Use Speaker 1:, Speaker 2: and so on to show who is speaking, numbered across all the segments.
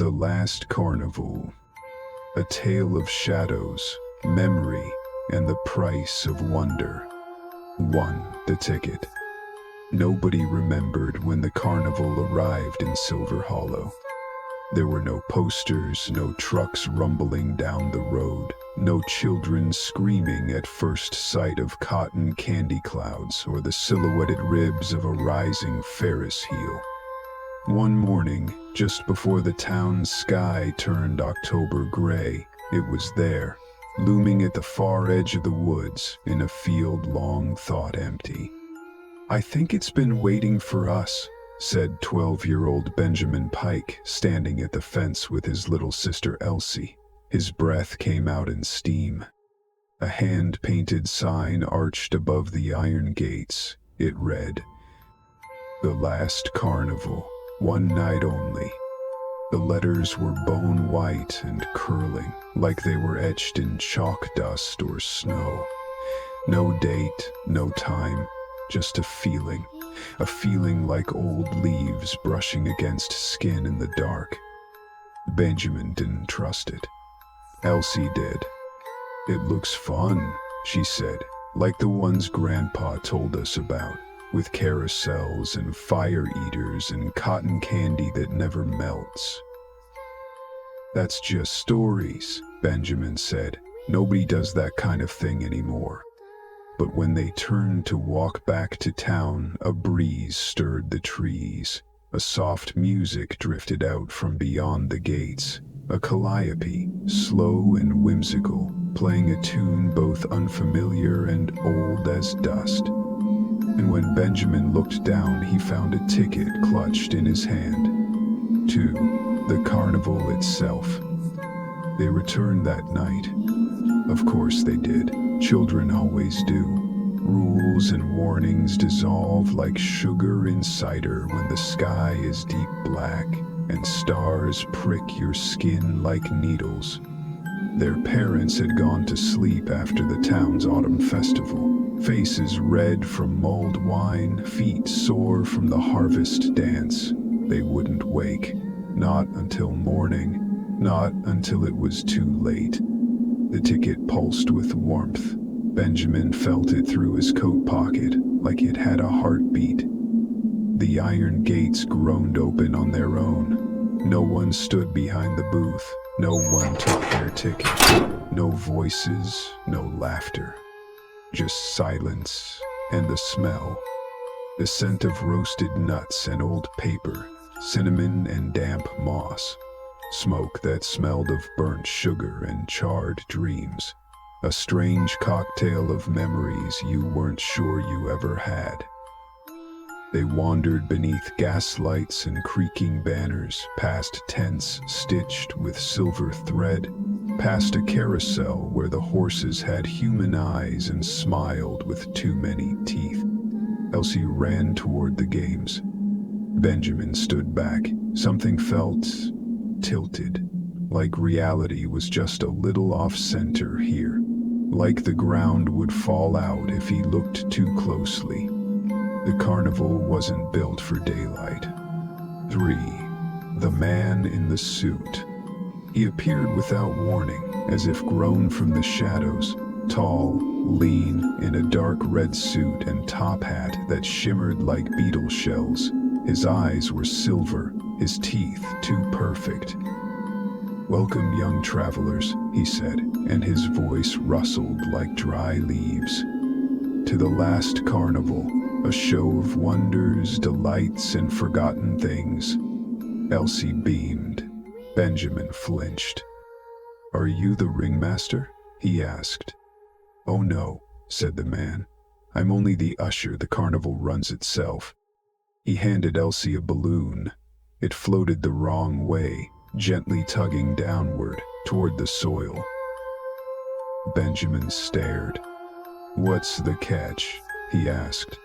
Speaker 1: The Last Carnival. A tale of shadows, memory, and the price of wonder. 1. The ticket. Nobody remembered when the carnival arrived in Silver Hollow. There were no posters, no trucks rumbling down the road, no children screaming at first sight of cotton candy clouds or the silhouetted ribs of a rising Ferris wheel. One morning, just before the town's sky turned October gray, it was there, looming at the far edge of the woods in a field long thought empty. "I think it's been waiting for us," said 12-year-old Benjamin Pike, standing at the fence with his little sister Elsie. His breath came out in steam. A hand-painted sign arched above the iron gates. It read, "The Last Carnival, one night only." The letters were bone white and curling, like they were etched in chalk dust or snow. No date, no time, just a feeling like old leaves brushing against skin in the dark. Benjamin didn't trust it. Elsie did. "It looks fun," she said, "like the ones Grandpa told us about, with carousels and fire eaters and cotton candy that never melts." "That's just stories," Benjamin said. "Nobody does that kind of thing anymore." But when they turned to walk back to town, a breeze stirred the trees. A soft music drifted out from beyond the gates, a calliope, slow and whimsical, playing a tune both unfamiliar and old as dust. And when Benjamin looked down, he found a ticket clutched in his hand. To the carnival itself. They returned that night. Of course they did. Children always do. Rules and warnings dissolve like sugar in cider when the sky is deep black and stars prick your skin like needles. Their parents had gone to sleep after the town's autumn festival, faces red from mulled wine, feet sore from the harvest dance. They wouldn't wake, not until morning, not until it was too late. The ticket pulsed with warmth. Benjamin felt it through his coat pocket, like it had a heartbeat. The iron gates groaned open on their own. No one stood behind the booth. No one took their ticket. No voices, no laughter. Just silence and the smell. The scent of roasted nuts and old paper, cinnamon and damp moss. Smoke that smelled of burnt sugar and charred dreams. A strange cocktail of memories you weren't sure you ever had. They wandered beneath gaslights and creaking banners, past tents stitched with silver thread, past a carousel where the horses had human eyes and smiled with too many teeth. Elsie ran toward the games. Benjamin stood back. Something felt tilted, like reality was just a little off-center here, like the ground would fall out if he looked too closely. The carnival wasn't built for daylight. 3. The man in the suit. He appeared without warning, as if grown from the shadows, tall, lean, in a dark red suit and top hat that shimmered like beetle shells. His eyes were silver, his teeth too perfect. "Welcome, young travelers," he said, and his voice rustled like dry leaves. "To the Last Carnival, a show of wonders, delights, and forgotten things." Elsie beamed. Benjamin flinched. "Are you the ringmaster?" he asked. "Oh no," said the man. "I'm only the usher. The carnival runs itself." He handed Elsie a balloon. It floated the wrong way, gently tugging downward toward the soil. Benjamin stared. "What's the catch?" he asked.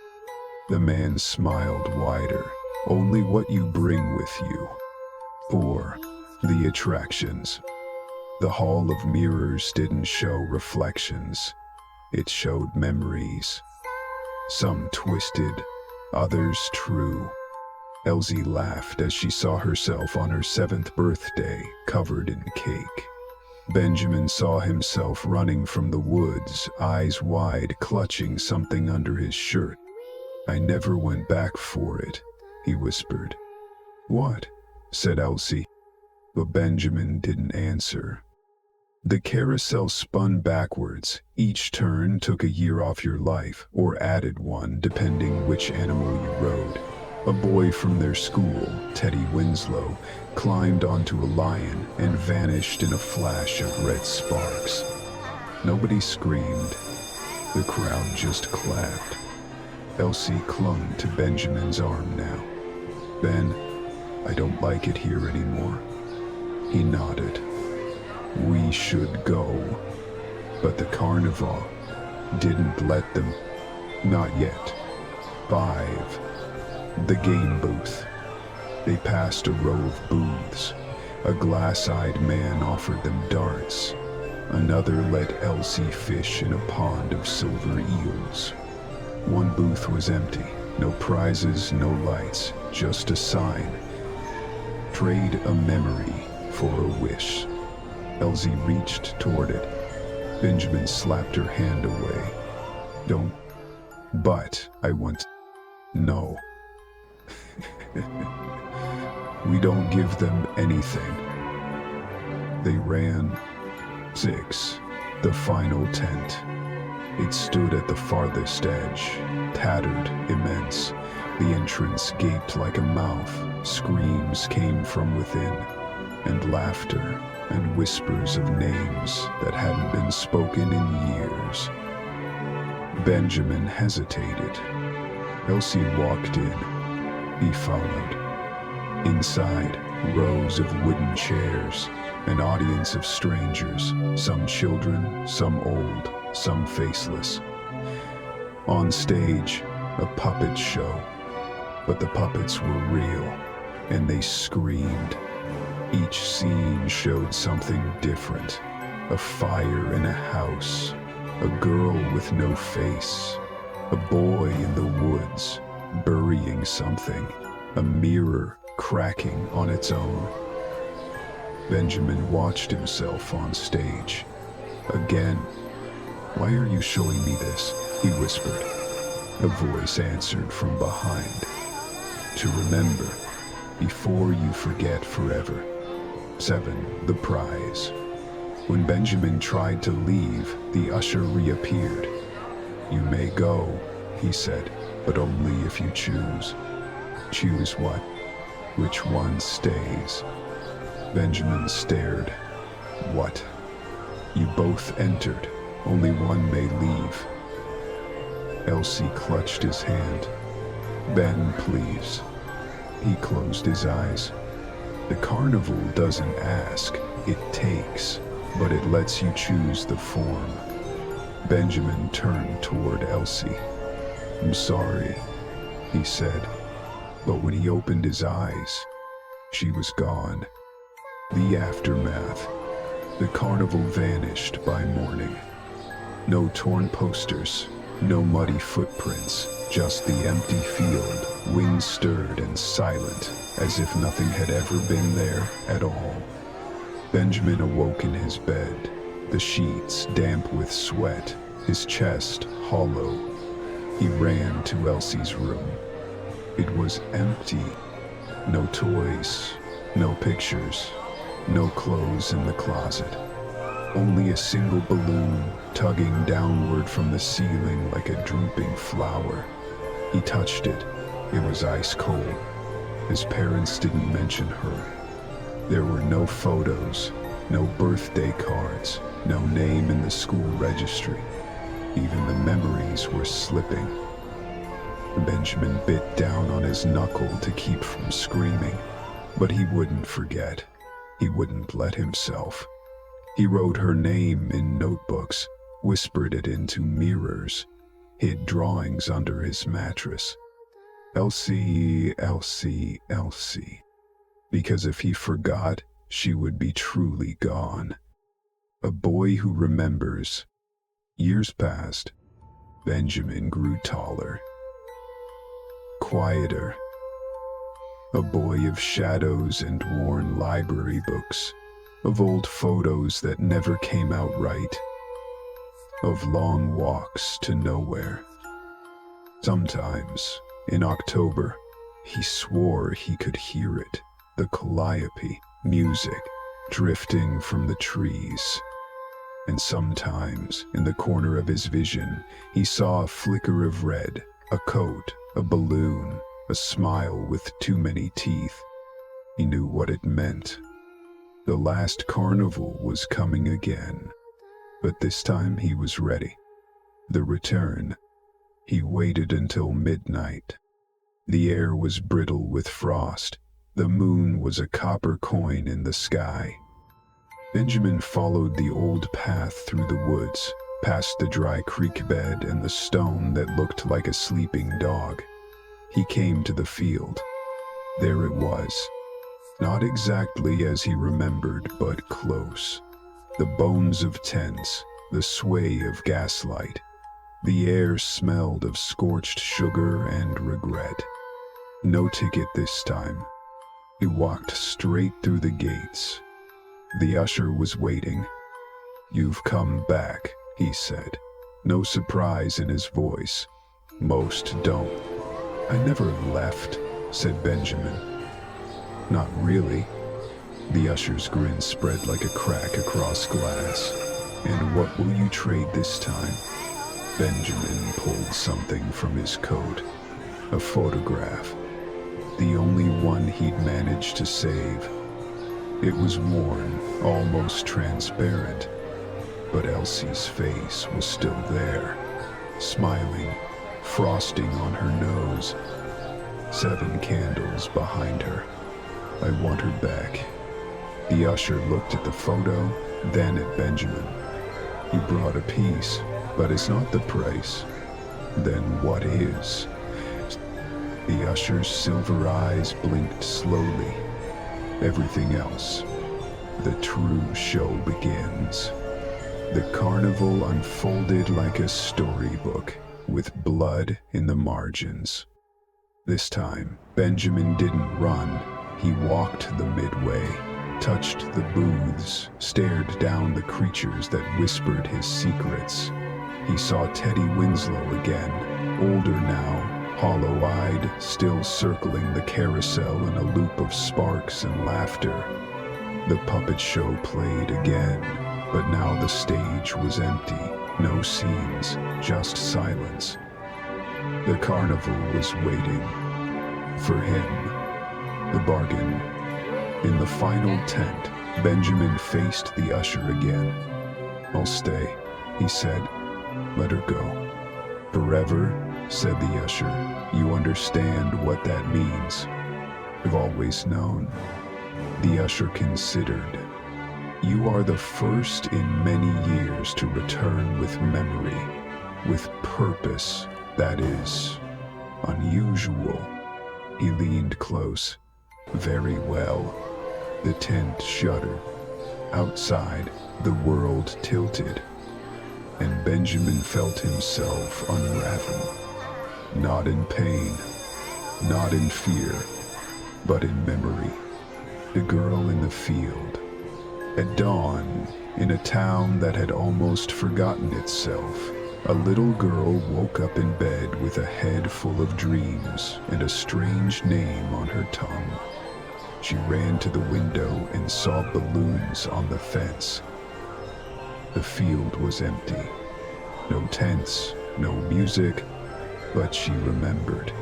Speaker 1: The man smiled wider. "Only what you bring with you. Or the attractions." The hall of mirrors didn't show reflections. It showed memories. Some twisted, others true. Elsie laughed as she saw herself on her 7th birthday, covered in cake. Benjamin saw himself running from the woods, eyes wide, clutching something under his shirt. "I never went back for it," he whispered. "What?" said Elsie, but Benjamin didn't answer. The carousel spun backwards. Each turn took a year off your life, or added one, depending which animal you rode. A boy from their school, Teddy Winslow, climbed onto a lion and vanished in a flash of red sparks. Nobody screamed. The crowd just clapped. Elsie clung to Benjamin's arm now. "Ben, I don't like it here anymore." He nodded. "We should go." But the carnival didn't let them. Not yet. 5. The game booth. They passed a row of booths. A glass-eyed man offered them darts. Another let Elsie fish in a pond of silver eels. One booth was empty. No prizes, no lights, just a sign. "Trade a memory for a wish." Elsie reached toward it. Benjamin slapped her hand away. "Don't." "But I want." "No." "We don't give them anything." They ran. 6. The final tent. It stood at the farthest edge, tattered, immense. The entrance gaped like a mouth. Screams came from within, and laughter, and whispers of names that hadn't been spoken in years. Benjamin hesitated. Elsie walked in. He followed. Inside, rows of wooden chairs, an audience of strangers, some children, some old, some faceless. On stage, a puppet show. But the puppets were real, and they screamed. Each scene showed something different. A fire in a house, a girl with no face, a boy in the woods, burying something, a mirror cracking on its own. Benjamin watched himself on stage. Again. "Why are you showing me this?" he whispered. A voice answered from behind. "To remember, before you forget forever." 7. The prize. When Benjamin tried to leave, the usher reappeared. "You may go," he said, "but only if you choose." "Choose what?" "Which one stays?" Benjamin stared. "What?" "You both entered. Only one may leave." Elsie clutched his hand. "Ben, please." He closed his eyes. The carnival doesn't ask, it takes, but it lets you choose the form. Benjamin turned toward Elsie. "I'm sorry," he said, but when he opened his eyes, she was gone. The aftermath. The carnival vanished by morning. No torn posters, no muddy footprints, just the empty field, wind stirred and silent, as if nothing had ever been there at all. Benjamin awoke in his bed, the sheets damp with sweat, his chest hollow. He ran to Elsie's room. It was empty. No toys, no pictures, no clothes in the closet. Only a single balloon tugging downward from the ceiling like a drooping flower. He touched it. It was ice cold. His parents didn't mention her. There were no photos, no birthday cards, no name in the school registry. Even the memories were slipping. Benjamin bit down on his knuckle to keep from screaming, but he wouldn't forget. He wouldn't let himself. He wrote her name in notebooks, whispered it into mirrors, hid drawings under his mattress. Elsie, Elsie, Elsie. Because if he forgot, she would be truly gone. A boy who remembers. Years passed. Benjamin grew taller, quieter, A boy of shadows and worn library books, of old photos that never came out right, of long walks to nowhere. Sometimes, in October, he swore he could hear it, the calliope music drifting from the trees. And sometimes, in the corner of his vision, he saw a flicker of red, a coat, a balloon, a smile with too many teeth. He knew what it meant. The last carnival was coming again, but this time he was ready. The return. He waited until midnight. The air was brittle with frost. The moon was a copper coin in the sky. Benjamin followed the old path through the woods, past the dry creek bed and the stone that looked like a sleeping dog. He came to the field. There it was. Not exactly as he remembered, but close. The bones of tents, the sway of gaslight. The air smelled of scorched sugar and regret. No ticket this time. He walked straight through the gates. The usher was waiting. "You've come back," he said, no surprise in his voice. "Most don't." "I never left," said Benjamin. "Not really." The usher's grin spread like a crack across glass. "And what will you trade this time?" Benjamin pulled something from his coat. A photograph. The only one he'd managed to save. It was worn, almost transparent, but Elsie's face was still there, smiling, frosting on her nose. 7 candles behind her. "I want her back." The usher looked at the photo, then at Benjamin. "You brought a piece, but it's not the price." "Then what is?" The usher's silver eyes blinked slowly. "Everything else. The true show begins." The carnival unfolded like a storybook, with blood in the margins. This time, Benjamin didn't run. He walked the midway, touched the booths, stared down the creatures that whispered his secrets. He saw Teddy Winslow again, older now, hollow-eyed, still circling the carousel in a loop of sparks and laughter. The puppet show played again, but now the stage was empty. No scenes, just silence. The carnival was waiting. For him. The bargain. In the final tent, Benjamin faced the usher again. "I'll stay," he said. "Let her go." "Forever?" said the usher. "You understand what that means." "I've always known." The usher considered. "You are the first in many years to return with memory, with purpose that is unusual." He leaned close. "Very well." The tent shuddered. Outside, the world tilted, and Benjamin felt himself unravel. Not in pain, not in fear, but in memory. The girl in the field. At dawn, in a town that had almost forgotten itself, a little girl woke up in bed with a head full of dreams and a strange name on her tongue. She ran to the window and saw balloons on the fence. The field was empty. No tents, no music, but she remembered.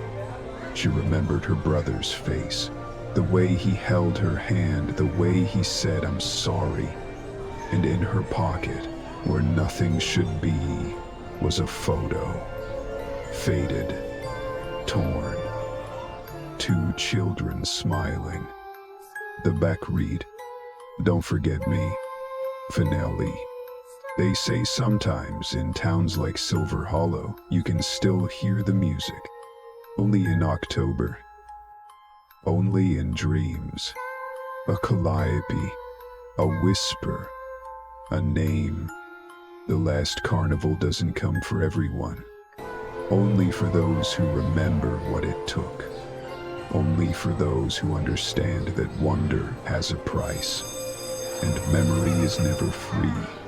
Speaker 1: She remembered her brother's face, the way he held her hand, the way he said, "I'm sorry." And in her pocket, where nothing should be, was a photo. Faded, torn. 2 children smiling. The back read, "Don't forget me, Finale." They say sometimes in towns like Silver Hollow, you can still hear the music. Only in October. Only in dreams. A calliope, a whisper, a name. The last carnival doesn't come for everyone. Only for those who remember what it took. only for those who understand that wonder has a price, and memory is never free.